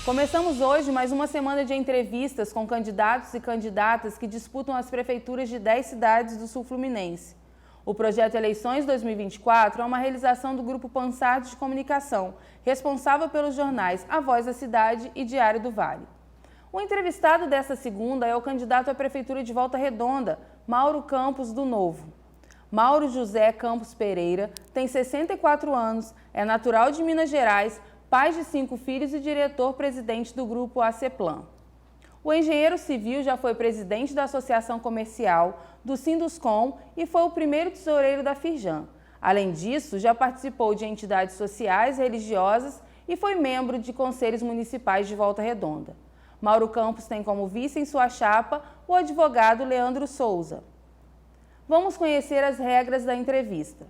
Começamos hoje mais uma semana de entrevistas com candidatos e candidatas que disputam as prefeituras de 10 cidades do sul fluminense. O projeto Eleições 2024 é uma realização do Grupo Pansardes de Comunicação, responsável pelos jornais A Voz da Cidade e Diário do Vale. O entrevistado desta segunda é o candidato à Prefeitura de Volta Redonda, Mauro Campos, do Novo. Mauro José Campos Pereira tem 64 anos, é natural de Minas Gerais, pai de 5 filhos e diretor-presidente do Grupo ACEPLAN. O engenheiro civil já foi presidente da Associação Comercial, do Sinduscom e foi o primeiro tesoureiro da Firjan. Além disso, já participou de entidades sociais, religiosas e foi membro de conselhos municipais de Volta Redonda. Mauro Campos tem como vice em sua chapa o advogado Leandro Souza. Vamos conhecer as regras da entrevista.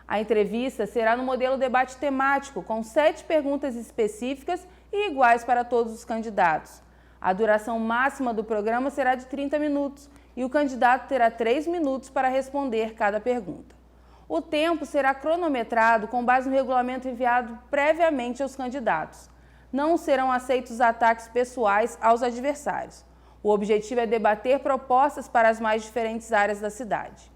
A entrevista será no modelo debate temático, com 7 perguntas específicas e iguais para todos os candidatos. A duração máxima do programa será de 30 minutos e o candidato terá 3 minutos para responder cada pergunta. O tempo será cronometrado com base no regulamento enviado previamente aos candidatos. Não serão aceitos ataques pessoais aos adversários. O objetivo é debater propostas para as mais diferentes áreas da cidade.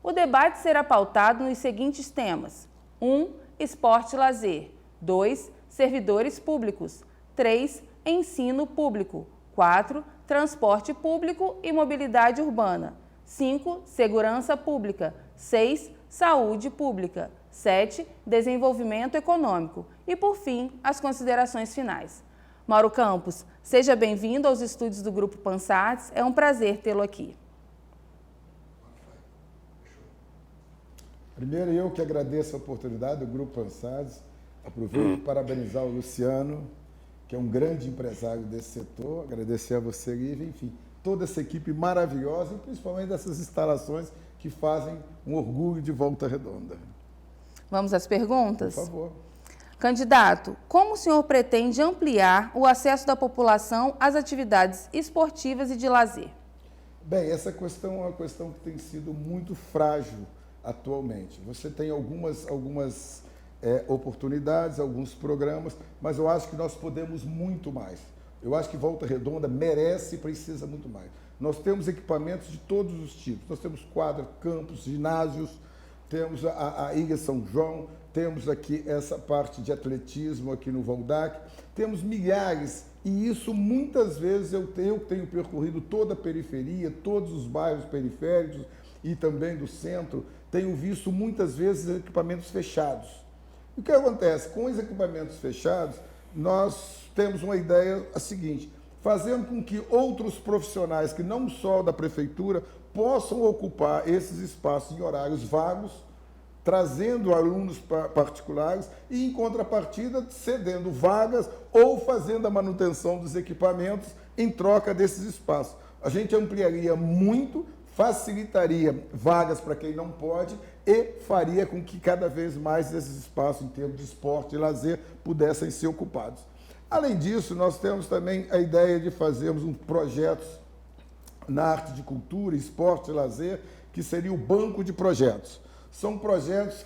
O debate será pautado nos seguintes temas: 1. Esporte e lazer. 2. Servidores públicos. 3. Ensino público. 4. Transporte público e mobilidade urbana. 5. Segurança pública. 6. Saúde pública. 7. Desenvolvimento econômico. E, por fim, as considerações finais. Mauro Campos, seja bem-vindo aos estúdios do Grupo Pansardes. É um prazer tê-lo aqui. Primeiro, eu que agradeço a oportunidade do Grupo Pansardes. Aproveito para parabenizar o Luciano, que é um grande empresário desse setor. Agradecer a você, Lívia, enfim, toda essa equipe maravilhosa e principalmente dessas instalações que fazem um orgulho de Volta Redonda. Vamos às perguntas? Por favor. Candidato, como o senhor pretende ampliar o acesso da população às atividades esportivas e de lazer? Bem, essa questão é uma questão que tem sido muito frágil atualmente. Você tem algumas oportunidades, alguns programas, mas eu acho que nós podemos muito mais. Eu acho que Volta Redonda merece e precisa muito mais. Nós temos equipamentos de todos os tipos. Nós temos quadra, campos, ginásios, temos a Ilha São João, temos aqui essa parte de atletismo aqui no Valdac, temos milhares, e isso muitas vezes eu tenho percorrido toda a periferia, todos os bairros periféricos e também do centro, tenho visto muitas vezes equipamentos fechados. O que acontece? Com os equipamentos fechados, nós temos uma ideia a seguinte: fazendo com que outros profissionais, que não só da prefeitura, possam ocupar esses espaços em horários vagos, trazendo alunos particulares e, em contrapartida, cedendo vagas ou fazendo a manutenção dos equipamentos em troca desses espaços. A gente ampliaria muito, facilitaria vagas para quem não pode e faria com que cada vez mais esses espaços, em termos de esporte e lazer, pudessem ser ocupados. Além disso, nós temos também a ideia de fazermos projetos na arte de cultura, esporte e lazer, que seria o banco de projetos. São projetos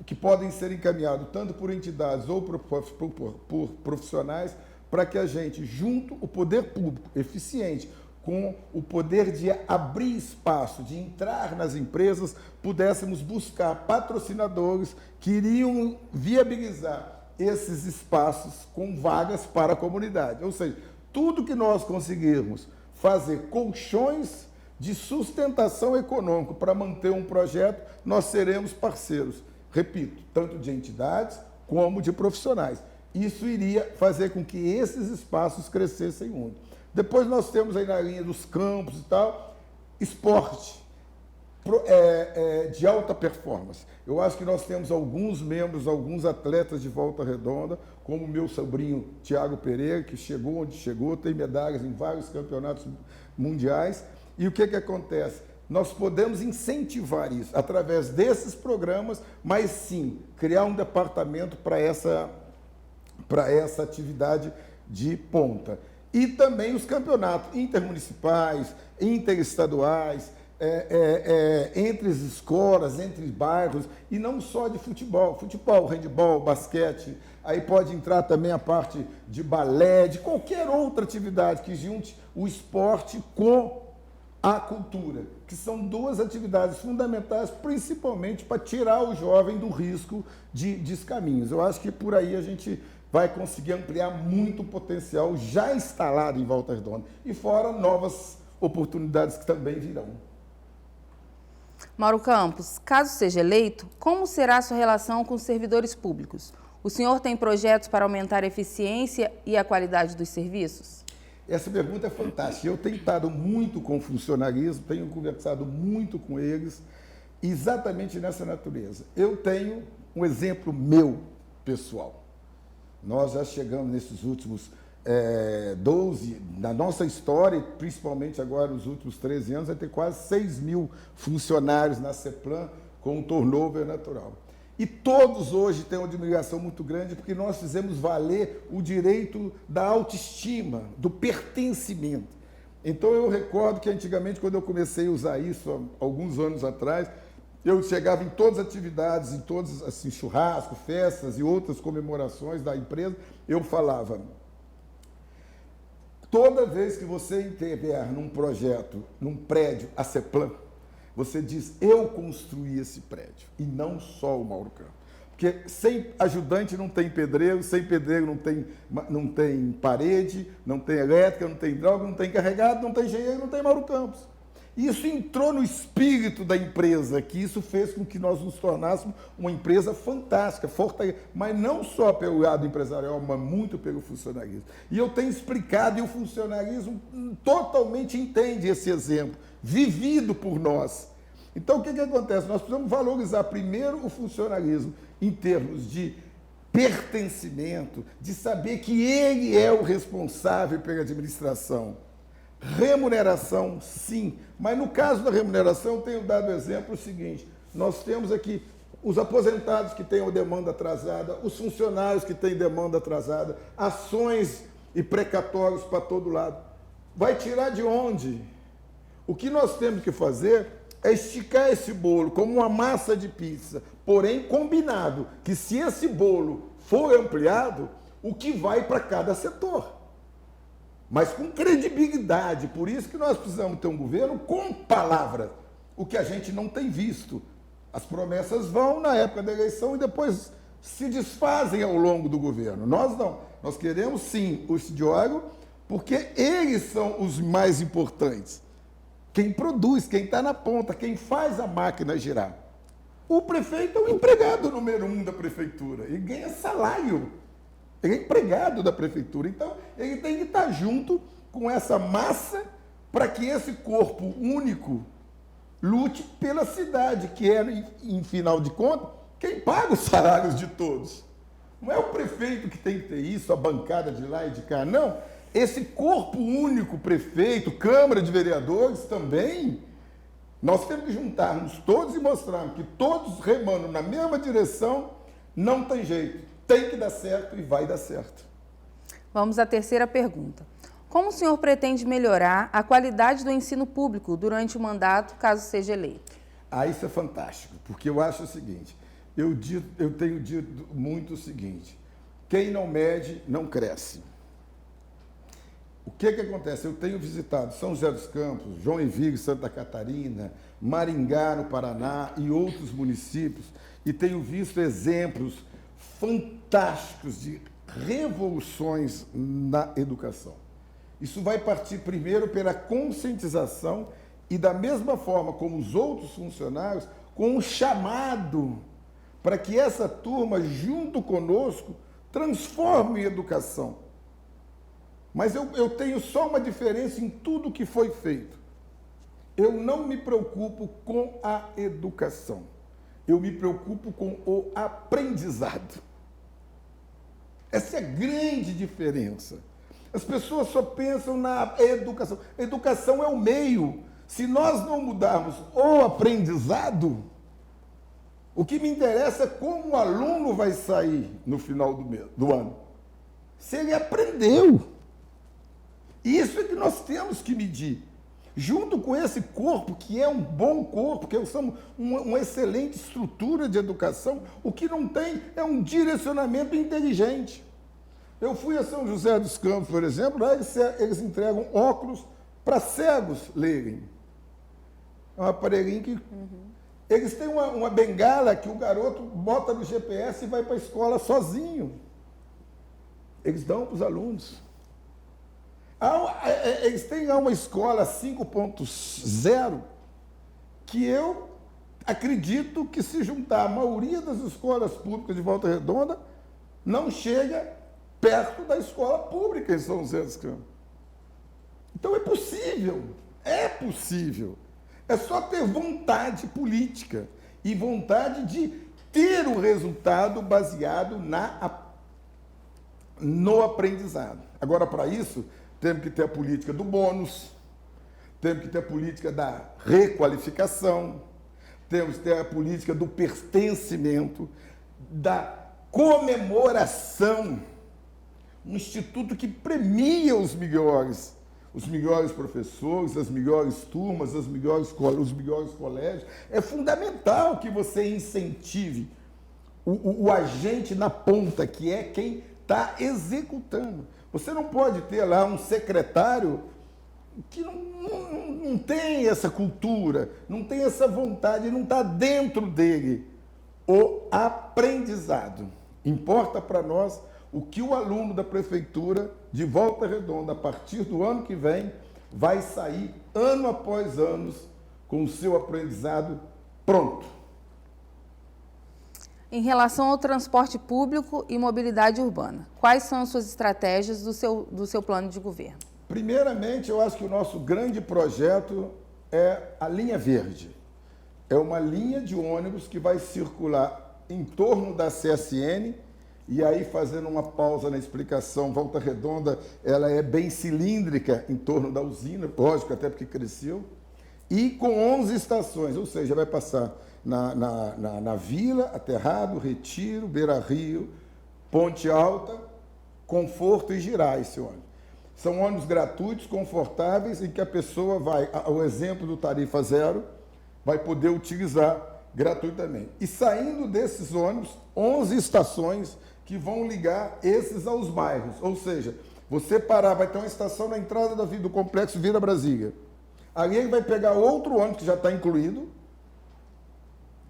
que podem ser encaminhados tanto por entidades ou por profissionais, para que a gente, junto o poder público eficiente, com o poder de abrir espaço, de entrar nas empresas, pudéssemos buscar patrocinadores que iriam viabilizar esses espaços com vagas para a comunidade. Ou seja, tudo que nós conseguirmos fazer colchões de sustentação econômica para manter um projeto, nós seremos parceiros, repito, tanto de entidades como de profissionais. Isso iria fazer com que esses espaços crescessem muito. Depois nós temos aí na linha dos campos e tal, esporte de alta performance. Eu acho que nós temos alguns membros, alguns atletas de Volta Redonda, como o meu sobrinho Thiago Pereira, que chegou onde chegou, tem medalhas em vários campeonatos mundiais. E o que acontece? Nós podemos incentivar isso através desses programas, mas sim, criar um departamento para essa atividade de ponta. E também os campeonatos intermunicipais, interestaduais, entre as escolas, entre bairros, e não só de futebol, handebol, basquete, aí pode entrar também a parte de balé, de qualquer outra atividade que junte o esporte com a cultura, que são duas atividades fundamentais, principalmente para tirar o jovem do risco de descaminhos. Eu acho que por aí a gente vai conseguir ampliar muito o potencial já instalado em Volta Redonda, e fora novas oportunidades que também virão. Mauro Campos, caso seja eleito, como será a sua relação com os servidores públicos? O senhor tem projetos para aumentar a eficiência e a qualidade dos serviços? Essa pergunta é fantástica. Eu tenho estado muito com o funcionalismo, tenho conversado muito com eles, exatamente nessa natureza. Eu tenho um exemplo meu, pessoal. Nós já chegamos nesses últimos 12, na nossa história, principalmente agora nos últimos 13 anos, vai ter quase 6 mil funcionários na CEPLAN com um turnover natural. E todos hoje têm uma admiração muito grande porque nós fizemos valer o direito da autoestima, do pertencimento. Então eu recordo que antigamente, quando eu comecei a usar isso, há alguns anos atrás, eu chegava em todas as atividades, em todos, assim, churrasco, festas e outras comemorações da empresa, eu falava: toda vez que você intervier num projeto, num prédio, a CEPLAN, você diz: eu construí esse prédio, e não só o Mauro Campos. Porque sem ajudante não tem pedreiro, sem pedreiro não tem parede, não tem elétrica, não tem hidráulica, não tem carregado, não tem engenheiro, não tem Mauro Campos. Isso entrou no espírito da empresa, que isso fez com que nós nos tornássemos uma empresa fantástica, forte, mas não só pelo lado empresarial, mas muito pelo funcionalismo. E eu tenho explicado, e o funcionalismo totalmente entende esse exemplo, vivido por nós. Então, o que acontece? Nós precisamos valorizar primeiro o funcionalismo em termos de pertencimento, de saber que ele é o responsável pela administração. Remuneração, sim, mas no caso da remuneração, eu tenho dado o exemplo seguinte: nós temos aqui os aposentados que têm a demanda atrasada, os funcionários que têm demanda atrasada, ações e precatórios para todo lado. Vai tirar de onde? O que nós temos que fazer é esticar esse bolo como uma massa de pizza, porém combinado que, se esse bolo for ampliado, o que vai para cada setor, mas com credibilidade. Por isso que nós precisamos ter um governo com palavras, o que a gente não tem visto. As promessas vão na época da eleição e depois se desfazem ao longo do governo. Nós não. Nós queremos, sim, o CIDIOGO, porque eles são os mais importantes. Quem produz, quem está na ponta, quem faz a máquina girar. O prefeito é o empregado número 1 da prefeitura. Ele ganha salário. Ele é empregado da prefeitura. Então, ele tem que estar junto com essa massa para que esse corpo único lute pela cidade, que é, em final de contas, quem paga os salários de todos. Não é o prefeito que tem que ter isso, a bancada de lá e de cá, não. Esse corpo único, prefeito, Câmara de Vereadores também, nós temos que juntarmos todos e mostrarmos que todos remando na mesma direção, não tem jeito. Tem que dar certo e vai dar certo. Vamos à terceira pergunta. Como o senhor pretende melhorar a qualidade do ensino público durante o mandato, caso seja eleito? Isso é fantástico, porque eu acho o seguinte: eu tenho dito muito o seguinte: quem não mede, não cresce. O que acontece? Eu tenho visitado São José dos Campos, Joinville, Santa Catarina, Maringá, no Paraná e outros municípios, e tenho visto exemplos fantásticos de revoluções na educação. Isso vai partir primeiro pela conscientização e, da mesma forma como os outros funcionários, com um chamado para que essa turma, junto conosco, transforme a educação. Mas eu tenho só uma diferença em tudo que foi feito. Eu não me preocupo com a educação. Eu me preocupo com o aprendizado. Essa é a grande diferença. As pessoas só pensam na educação. A educação é o meio. Se nós não mudarmos o aprendizado, o que me interessa é como o aluno vai sair no final do ano. Se ele aprendeu. Isso é que nós temos que medir. junto com esse corpo, que é um bom corpo, que somos uma excelente estrutura de educação, o que não tem é um direcionamento inteligente. Eu fui a São José dos Campos, por exemplo, lá eles entregam óculos para cegos lerem. É um aparelhinho que... Eles têm uma bengala que o garoto bota no GPS e vai para a escola sozinho. Eles dão para os alunos. Eles têm uma escola 5.0 que eu acredito que, se juntar a maioria das escolas públicas de Volta Redonda, não chega perto da escola pública em São José dos Campos. Então é possível. É só ter vontade política e vontade de ter o resultado baseado no aprendizado. Agora, para isso, temos que ter a política do bônus, temos que ter a política da requalificação, temos que ter a política do pertencimento, da comemoração, um instituto que premia os melhores professores, as melhores turmas, os melhores colégios. É fundamental que você incentive o agente na ponta, que é quem está executando. Você não pode ter lá um secretário que não tem essa cultura, não tem essa vontade, não está dentro dele o aprendizado. Importa para nós o que o aluno da prefeitura de Volta Redonda, a partir do ano que vem, vai sair ano após ano com o seu aprendizado pronto. Em relação ao transporte público e mobilidade urbana, quais são as suas estratégias do seu plano de governo? Primeiramente, eu acho que o nosso grande projeto é a linha verde. É uma linha de ônibus que vai circular em torno da CSN. E aí, fazendo uma pausa na explicação, Volta Redonda, ela é bem cilíndrica em torno da usina, lógico, até porque cresceu, e com 11 estações, ou seja, vai passar na Vila, Aterrado, Retiro, Beira Rio, Ponte Alta, Conforto e Girar esse ônibus. São ônibus gratuitos, confortáveis, em que a pessoa vai, ao exemplo do tarifa zero, vai poder utilizar gratuitamente. E saindo desses ônibus, 11 estações que vão ligar esses aos bairros. Ou seja, você parar, vai ter uma estação na entrada do complexo Vila Brasília. Ali ele vai pegar outro ônibus que já está incluído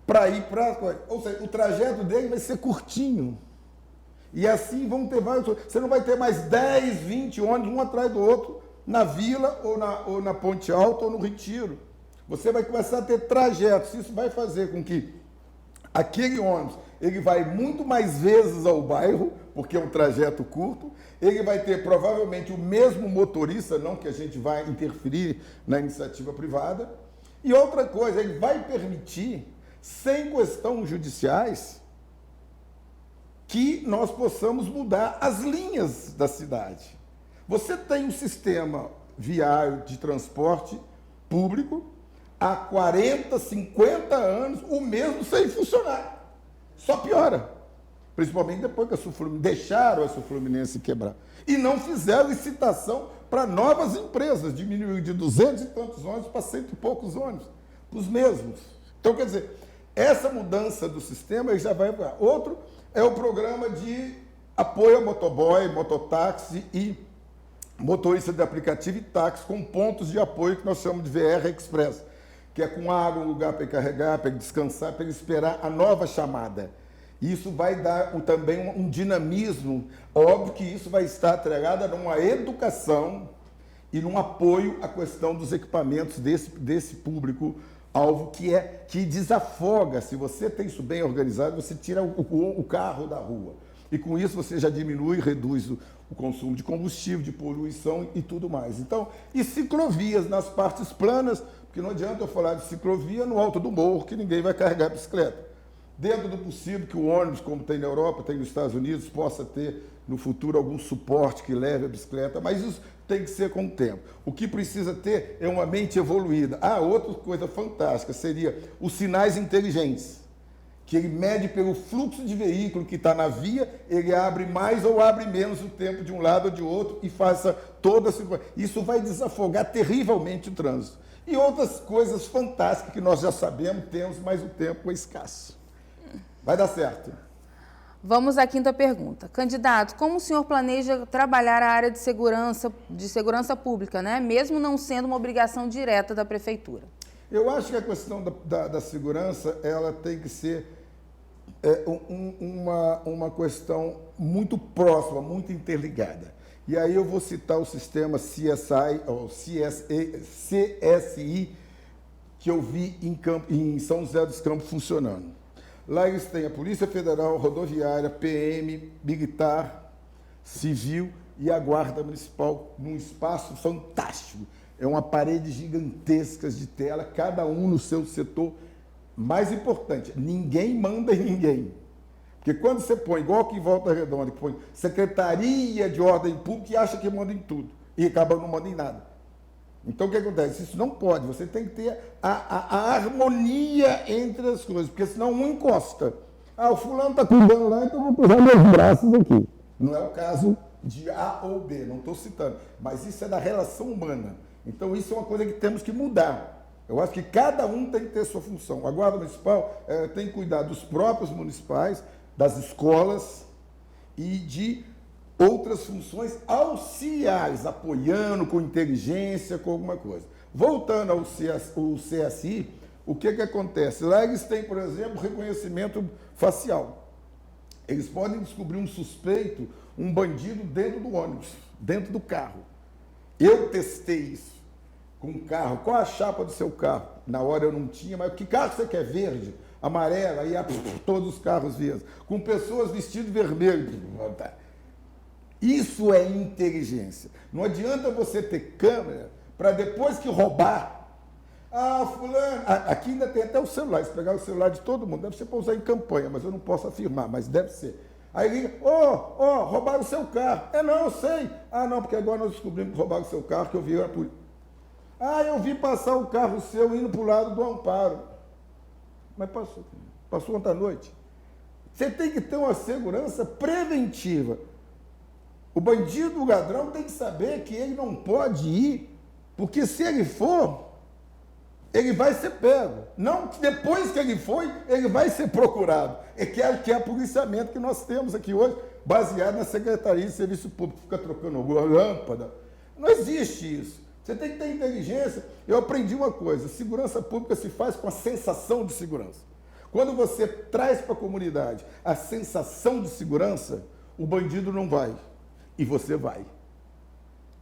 para ir para... Ou seja, o trajeto dele vai ser curtinho. E assim vão ter vários... Você não vai ter mais 10, 20 ônibus, um atrás do outro, na Vila ou na Ponte Alta ou no Retiro. Você vai começar a ter trajetos. Isso vai fazer com que aquele ônibus ele vai muito mais vezes ao bairro, porque é um trajeto curto. Ele vai ter provavelmente o mesmo motorista, não que a gente vai interferir na iniciativa privada. E outra coisa, ele vai permitir, sem questões judiciais, que nós possamos mudar as linhas da cidade. Você tem um sistema viário de transporte público há 40, 50 anos, o mesmo sem funcionar. Só piora. Principalmente depois que deixaram a Sul-Fluminense quebrar. E não fizeram licitação para novas empresas. Diminuiu de 200 e tantos ônibus para 100 e poucos ônibus. Os mesmos. Então, quer dizer, essa mudança do sistema já vai para... Outro é o programa de apoio a motoboy, mototáxi e motorista de aplicativo e táxi, com pontos de apoio que nós chamamos de VR Express, que é com água, um lugar para carregar, para descansar, para esperar a nova chamada. Isso vai dar também um dinamismo. Óbvio que isso vai estar atrelado a uma educação e num apoio à questão dos equipamentos desse público-alvo, que desafoga. Se você tem isso bem organizado, você tira o carro da rua. E com isso você já diminui e reduz o consumo de combustível, de poluição e tudo mais. Então, e ciclovias nas partes planas, porque não adianta eu falar de ciclovia no alto do morro, que ninguém vai carregar a bicicleta. Dentro do possível que o ônibus, como tem na Europa, tem nos Estados Unidos, possa ter no futuro algum suporte que leve a bicicleta, mas isso tem que ser com o tempo. O que precisa ter é uma mente evoluída. Outra coisa fantástica seria os sinais inteligentes, que ele mede pelo fluxo de veículo que está na via, ele abre mais ou abre menos o tempo de um lado ou de outro e faça toda a circulação. Isso vai desafogar terrivelmente o trânsito. E outras coisas fantásticas que nós já sabemos, temos, mas o tempo é escasso. Vai dar certo. Vamos à quinta pergunta. Candidato, como o senhor planeja trabalhar a área de segurança pública, né? Mesmo não sendo uma obrigação direta da prefeitura? Eu acho que a questão da segurança, ela tem que ser uma questão muito próxima, muito interligada. E aí eu vou citar o sistema CSI, ou CSI, que eu vi em São José dos Campos funcionando. Lá eles têm a Polícia Federal, Rodoviária, PM, Militar, Civil e a Guarda Municipal, num espaço fantástico. É uma parede gigantesca de tela, cada um no seu setor. Mais importante, ninguém manda em ninguém. Porque quando você põe, igual aqui em Volta Redonda, que põe Secretaria de Ordem Pública e acha que manda em tudo, e acaba não mandando em nada. Então, o que acontece? Isso não pode, você tem que ter a harmonia entre as coisas, porque senão um encosta. Ah, o fulano está cuidando lá, então eu vou cruzar meus braços aqui. Não é o caso de A ou B, não estou citando, mas isso é da relação humana. Então, isso é uma coisa que temos que mudar. Eu acho que cada um tem que ter sua função. A Guarda Municipal tem que cuidar dos próprios municipais, das escolas e de outras funções auxiliares, apoiando com inteligência, com alguma coisa. Voltando ao CSI, o que acontece? Lá eles têm, por exemplo, reconhecimento facial. Eles podem descobrir um suspeito, um bandido dentro do ônibus, dentro do carro. Eu testei isso com um carro. Qual a chapa do seu carro? Na hora eu não tinha, mas que carro você quer? Verde, amarelo, aí todos os carros verdes. Com pessoas vestidas vermelho. Isso é inteligência. Não adianta você ter câmera para depois que roubar. Ah, fulano. Aqui ainda tem até o celular. Se pegar o celular de todo mundo, deve ser para usar em campanha, mas eu não posso afirmar, mas deve ser. Aí liga, roubaram o seu carro. Não, eu sei. Ah, não, porque agora nós descobrimos que roubaram o seu carro, que eu vi a polícia. Ah, eu vi passar o carro seu indo para o lado do Amparo. Mas passou ontem à noite. Você tem que ter uma segurança preventiva. O bandido, o ladrão, tem que saber que ele não pode ir, porque se ele for, ele vai ser pego. Não que depois que ele foi, ele vai ser procurado. Que é o policiamento que nós temos aqui hoje, baseado na Secretaria de Serviço Público, fica trocando lâmpada. Não existe isso. Você tem que ter inteligência. Eu aprendi uma coisa, segurança pública se faz com a sensação de segurança. Quando você traz para a comunidade a sensação de segurança, o bandido não vai. E você vai.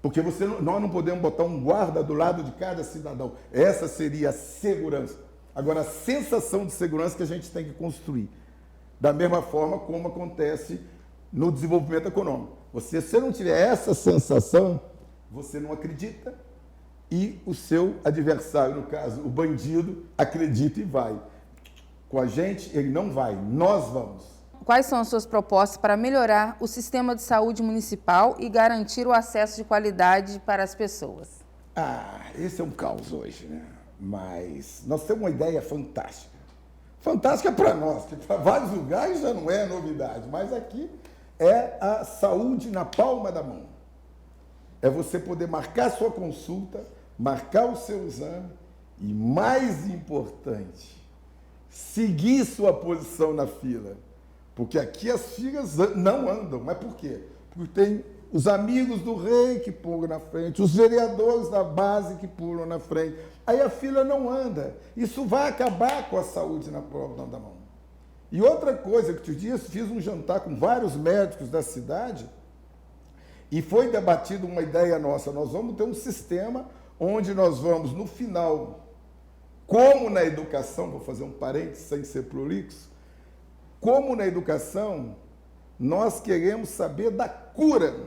Porque nós não podemos botar um guarda do lado de cada cidadão. Essa seria a segurança. Agora, a sensação de segurança que a gente tem que construir. Da mesma forma como acontece no desenvolvimento econômico. Se você não tiver essa sensação, você não acredita e o seu adversário, no caso, o bandido, acredita e vai. Com a gente, ele não vai. Nós vamos. Quais são as suas propostas para melhorar o sistema de saúde municipal e garantir o acesso de qualidade para as pessoas? Esse é um caos hoje, né? Mas nós temos uma ideia fantástica. Fantástica para nós, que para vários lugares já não é novidade, mas aqui é a saúde na palma da mão. É você poder marcar sua consulta, marcar o seu exame e, mais importante, seguir sua posição na fila. Porque aqui as filas não andam. Mas por quê? Porque tem os amigos do rei que pulam na frente, os vereadores da base que pulam na frente. Aí a fila não anda. Isso vai acabar com a saúde na palma da mão. E outra coisa, que outro dia fiz um jantar com vários médicos da cidade e foi debatida uma ideia nossa. Nós vamos ter um sistema onde nós vamos, no final, como na educação, vou fazer um parênteses sem ser prolixo, como na educação, nós queremos saber da cura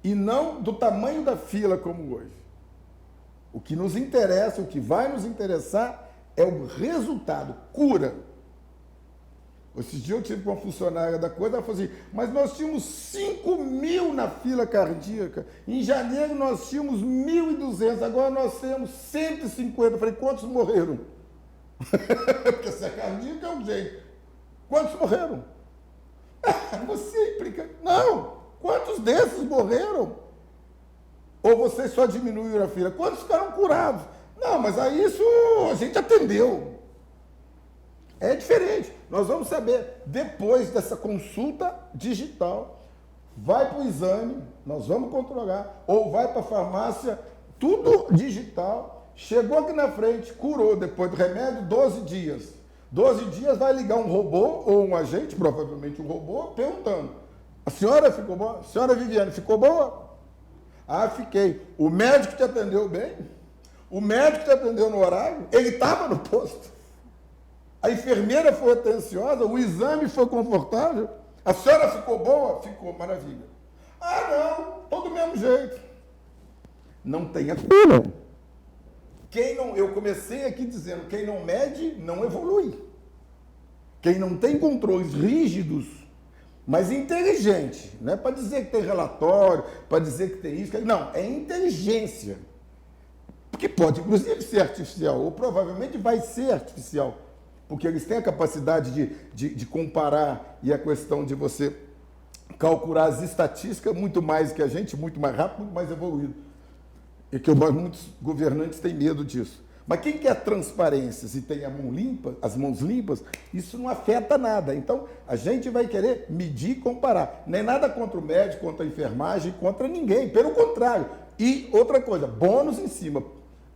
e não do tamanho da fila como hoje. O que nos interessa, o que vai nos interessar é o resultado, cura. Esses dias eu tive com uma funcionária da coisa, ela falou assim, mas nós tínhamos 5.000 na fila cardíaca, em janeiro nós tínhamos 1.200, agora nós temos 150. Eu falei, quantos morreram? Porque se é cardíaco é um jeito. Quantos morreram? Você implica. Não! Quantos desses morreram? Ou você só diminuiu a fila? Quantos ficaram curados? Não, mas aí isso a gente atendeu. É diferente. Nós vamos saber, depois dessa consulta digital, vai para o exame, nós vamos controlar, ou vai para a farmácia, tudo digital, chegou aqui na frente, curou depois do remédio, 12 dias. 12 dias vai ligar um robô, ou um agente, provavelmente um robô, perguntando, a senhora ficou boa? A senhora Viviane, ficou boa? Ah, fiquei. O médico te atendeu bem? O médico te atendeu no horário? Ele estava no posto? A enfermeira foi atenciosa? O exame foi confortável? A senhora ficou boa? Ficou, maravilha. Ah, não, todo do mesmo jeito. Não tenha culpa. Eu comecei aqui dizendo, quem não mede, não evolui. Quem não tem controles rígidos, mas inteligente, não é para dizer que tem relatório, para dizer que tem isso, não, é inteligência. Que pode, inclusive, ser artificial, ou provavelmente vai ser artificial, porque eles têm a capacidade de comparar e a questão de você calcular as estatísticas muito mais que a gente, muito mais rápido, muito mais evoluído. E que muitos governantes têm medo disso. Mas quem quer transparência, se tem a mão limpa, as mãos limpas, isso não afeta nada. Então, a gente vai querer medir e comparar. Nem nada contra o médico, contra a enfermagem, contra ninguém. Pelo contrário. E outra coisa, bônus em cima.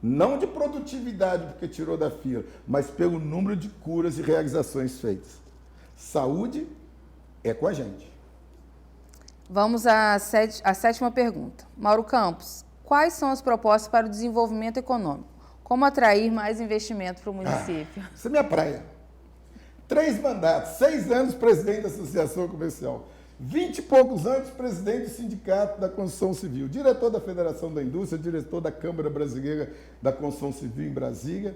Não de produtividade, porque tirou da fila, mas pelo número de curas e realizações feitas. Saúde é com a gente. Vamos à sétima pergunta. Mauro Campos, quais são as propostas para o desenvolvimento econômico? Como atrair mais investimento para o município? Isso é minha praia. 3 mandatos, 6 anos presidente da Associação Comercial, 20 e poucos anos presidente do Sindicato da Construção Civil, diretor da Federação da Indústria, diretor da Câmara Brasileira da Construção Civil em Brasília,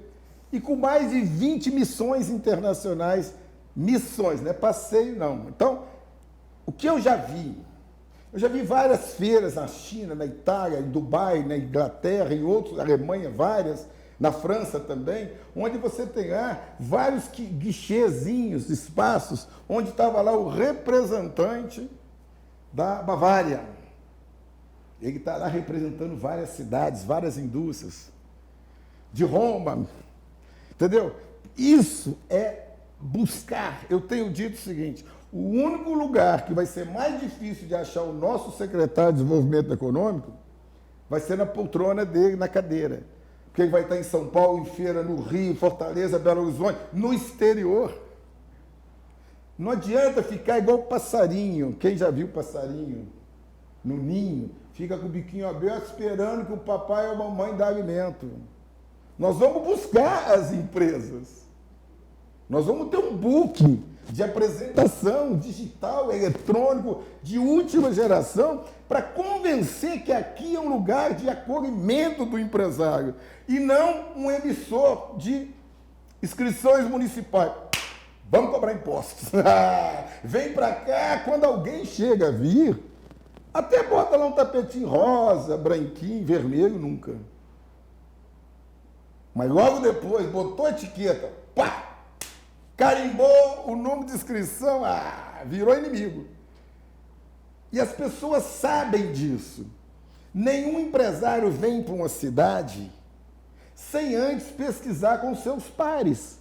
e com mais de 20 missões internacionais, missões, não é passeio não. Então, o que eu já vi várias feiras na China, na Itália, em Dubai, na Inglaterra, em outros, na Alemanha, várias, na França também, onde você tem lá vários guichezinhos, espaços, onde estava lá o representante da Bavária. Ele está lá representando várias cidades, várias indústrias, de Roma, entendeu? Isso é buscar. Eu tenho dito o seguinte, o único lugar que vai ser mais difícil de achar o nosso secretário de Desenvolvimento Econômico vai ser na poltrona dele, na cadeira. Porque ele vai estar em São Paulo, em feira, no Rio, Fortaleza, Belo Horizonte, no exterior. Não adianta ficar igual passarinho. Quem já viu passarinho no ninho, fica com o biquinho aberto esperando que o papai ou a mamãe dê alimento. Nós vamos buscar as empresas. Nós vamos ter um book de apresentação digital, eletrônico, de última geração, para convencer que aqui é um lugar de acolhimento do empresário e não um emissor de inscrições municipais. Vamos cobrar impostos. Vem para cá, quando alguém chega a vir, até bota lá um tapetinho rosa, branquinho, vermelho, nunca. Mas logo depois, botou a etiqueta, pá! Carimbou o número de inscrição, virou inimigo. E as pessoas sabem disso. Nenhum empresário vem para uma cidade sem antes pesquisar com seus pares.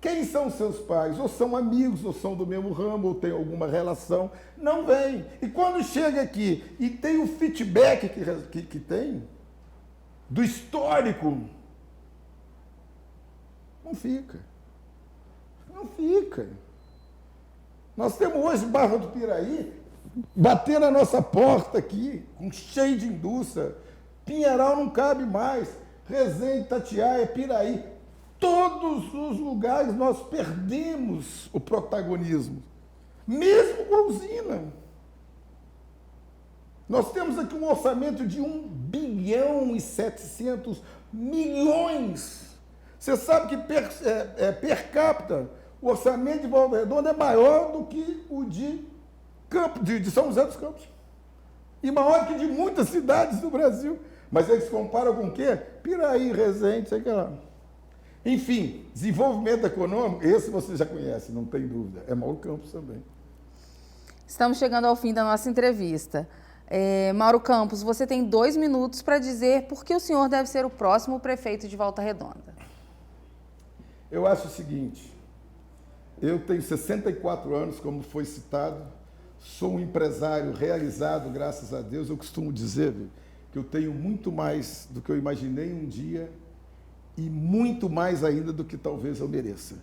Quem são seus pares? Ou são amigos, ou são do mesmo ramo, ou tem alguma relação. Não vem. E quando chega aqui e tem o feedback que tem, do histórico, não fica. Não fica. Nós temos hoje Barra do Piraí, bater na nossa porta aqui, cheio de indústria. Pinheiral não cabe mais. Resende, Itatiaia, Piraí. Todos os lugares nós perdemos o protagonismo. Mesmo com a usina. Nós temos aqui um orçamento de 1 bilhão e 700 milhões. Você sabe que per capita, o orçamento de Volta Redonda é maior do que o de São José dos Campos. E maior que de muitas cidades do Brasil. Mas eles comparam com o quê? Piraí, Resende, sei lá. Enfim, desenvolvimento econômico, esse você já conhece, não tem dúvida. É Mauro Campos também. Estamos chegando ao fim da nossa entrevista. Mauro Campos, você tem 2 minutos para dizer por que o senhor deve ser o próximo prefeito de Volta Redonda. Eu acho o seguinte, eu tenho 64 anos, como foi citado, sou um empresário realizado, graças a Deus. Eu costumo dizer, viu, que eu tenho muito mais do que eu imaginei um dia e muito mais ainda do que talvez eu mereça,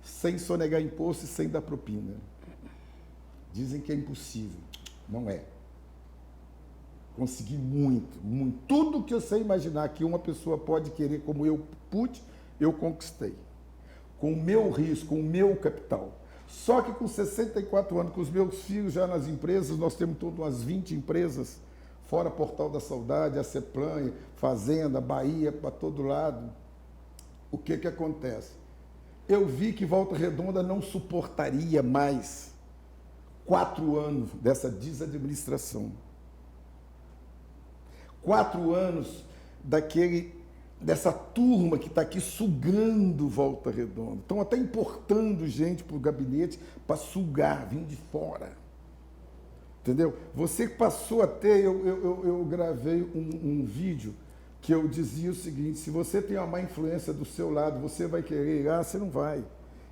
sem sonegar imposto e sem dar propina. Dizem que é impossível, não é. Consegui muito, muito. Tudo que eu sei imaginar que uma pessoa pode querer como eu pude, eu conquistei. Com o meu risco, com o meu capital. Só que com 64 anos, com os meus filhos já nas empresas, nós temos todas umas 20 empresas, fora Portal da Saudade, a Ceplan, Fazenda, Bahia, para todo lado. O que acontece? Eu vi que Volta Redonda não suportaria mais 4 anos dessa desadministração. 4 anos dessa turma que está aqui sugando Volta Redonda. Estão até importando gente para o gabinete para sugar, vir de fora. Entendeu? Você passou a ter, eu gravei um vídeo que eu dizia o seguinte: se você tem uma má influência do seu lado, você vai querer ir lá, você não vai.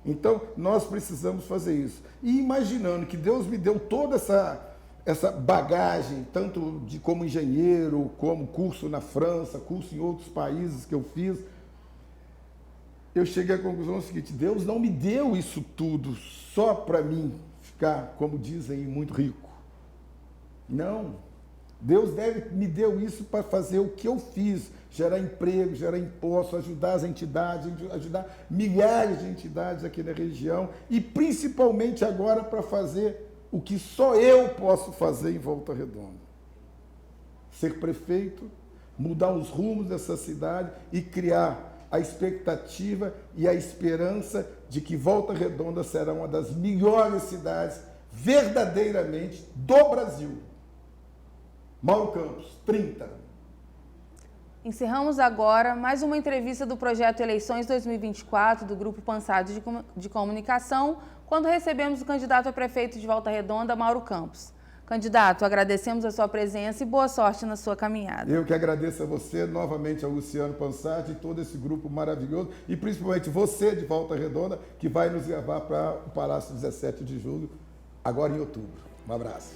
Então, nós precisamos fazer isso. E imaginando que Deus me deu toda essa bagagem, tanto como engenheiro, como curso na França, curso em outros países que eu fiz, eu cheguei à conclusão seguinte: Deus não me deu isso tudo só para mim ficar, como dizem, muito rico. Não. Deus me deu isso para fazer o que eu fiz, gerar emprego, gerar impostos, ajudar as entidades, ajudar milhares de entidades aqui na região e principalmente agora para fazer o que só eu posso fazer em Volta Redonda. Ser prefeito, mudar os rumos dessa cidade e criar a expectativa e a esperança de que Volta Redonda será uma das melhores cidades verdadeiramente do Brasil. Mauro Campos, 30. Encerramos agora mais uma entrevista do projeto Eleições 2024 do Grupo Pansat de Comunicação, quando recebemos o candidato a prefeito de Volta Redonda, Mauro Campos. Candidato, agradecemos a sua presença e boa sorte na sua caminhada. Eu que agradeço a você, novamente ao Luciano Pansat e todo esse grupo maravilhoso, e principalmente você de Volta Redonda, que vai nos levar para o Palácio 17 de julho, agora em outubro. Um abraço.